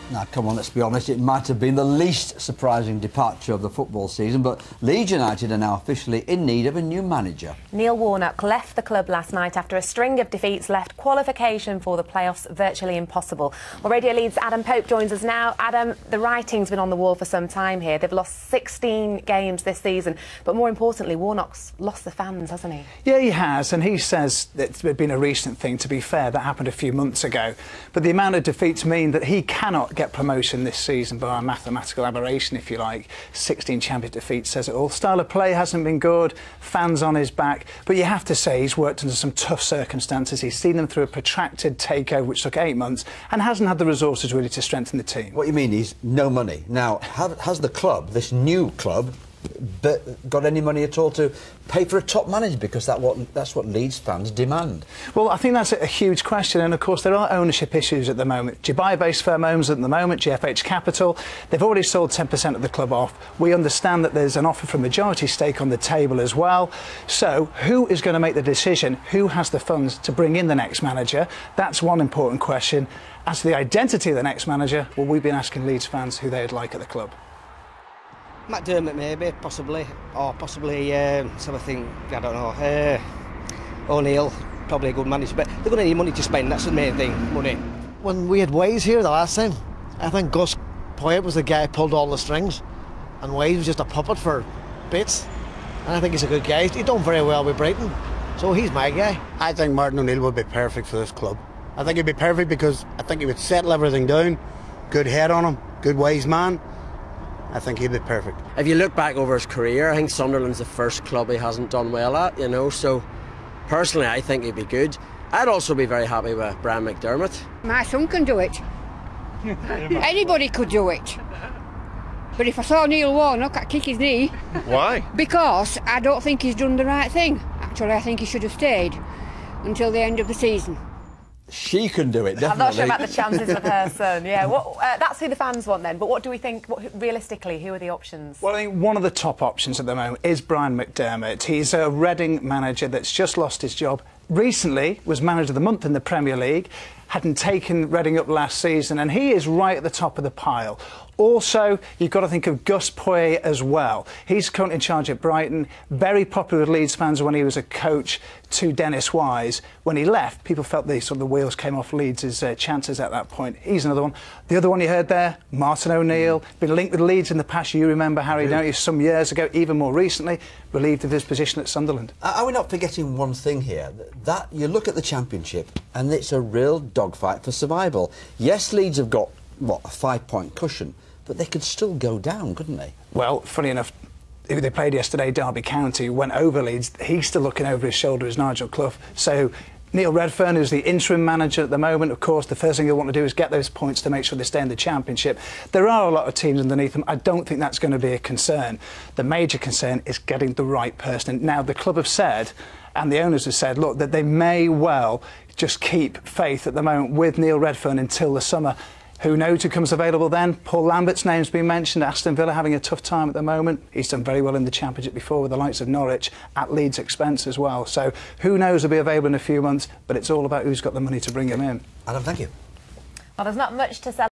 Now, come on, let's be honest, it might have been the least surprising departure of the football season, but Leeds United are now officially in need of a new manager. Neil Warnock left the club last night after a string of defeats left qualification for the playoffs virtually impossible. Well, Radio Leeds' Adam Pope joins us now. Adam, the writing's been on the wall for some time here. They've lost 16 games this season, but more importantly, Warnock's lost the fans, hasn't he? Yeah, he has, and he says it's been a recent thing. To be fair, that happened a few months ago. But the amount of defeats mean that he cannot get promotion this season by a mathematical aberration, if you like. 16 championship defeats says it all. Style of play hasn't been good, fans on his back, but you have to say he's worked under some tough circumstances. He's seen them through a protracted takeover which took 8 months and hasn't had the resources really to strengthen the team. What you mean is no money. Now, has the club, this new club, got any money at all to pay for a top manager? Because that's what Leeds fans demand. Well, I think that's a huge question, and of course there are ownership issues at the moment. Dubai-based firm owns at the moment, GFH Capital. They've already sold 10% of the club off. We understand that there's an offer for majority stake on the table as well. So who is going to make the decision? Who has the funds to bring in the next manager? That's one important question. As to the identity of the next manager, well, we've been asking Leeds fans who they'd like at the club. McDermott maybe, possibly, or possibly something, I don't know, O'Neill, probably a good manager, but they're going to need money to spend, that's the main thing, money. When we had Ways here the last time, I think Gus Poyet was the guy who pulled all the strings, and Ways was just a puppet for bits, and I think he's a good guy. He's done very well with Brighton, so he's my guy. I think Martin O'Neill would be perfect for this club. I think he'd be perfect because I think he would settle everything down, good head on him, good wise man. I think he'd be perfect. If you look back over his career, I think Sunderland's the first club he hasn't done well at, you know, so personally I think he'd be good. I'd also be very happy with Brian McDermott. My son can do it. Anybody could do it. But if I saw Neil Warnock, I'd kick his knee. Why? Because I don't think he's done the right thing. Actually, I think he should have stayed until the end of the season. She can do it, definitely. I'm not sure about the chances of her son. Yeah, that's who the fans want then. But what do we think, realistically, who are the options? Well, I think one of the top options at the moment is Brian McDermott. He's a Reading manager that's just lost his job. Recently was manager of the month in the Premier League, hadn't taken Reading up last season, and he is right at the top of the pile. Also, you've got to think of Gus Poyet as well. He's currently in charge at Brighton, very popular with Leeds fans when he was a coach to Dennis Wise. When he left, people felt the wheels came off Leeds' chances at that point. He's another one. The other one you heard there, Martin O'Neill, been linked with Leeds in the past. You remember, Harry, don't you, some years ago, even more recently, relieved of his position at Sunderland. Are we not forgetting one thing here? That you look at the Championship and it's a real dogfight for survival. Yes, Leeds have got, what, a 5-point cushion, but they could still go down, couldn't they? Well, funny enough, who they played yesterday, Derby County, went over Leeds. He's still looking over his shoulder as Nigel Clough. So Neil Redfern, who's the interim manager at the moment, of course, the first thing he'll want to do is get those points to make sure they stay in the Championship. There are a lot of teams underneath them. I don't think that's going to be a concern. The major concern is getting the right person. Now, the club have said, and the owners have said, look, that they may well just keep faith at the moment with Neil Redfern until the summer. Who knows who comes available then? Paul Lambert's name's been mentioned. Aston Villa having a tough time at the moment. He's done very well in the Championship before with the likes of Norwich at Leeds' expense as well. So who knows will be available in a few months, but it's all about who's got the money to bring him in. Adam, thank you. Well, there's not much to celebrate.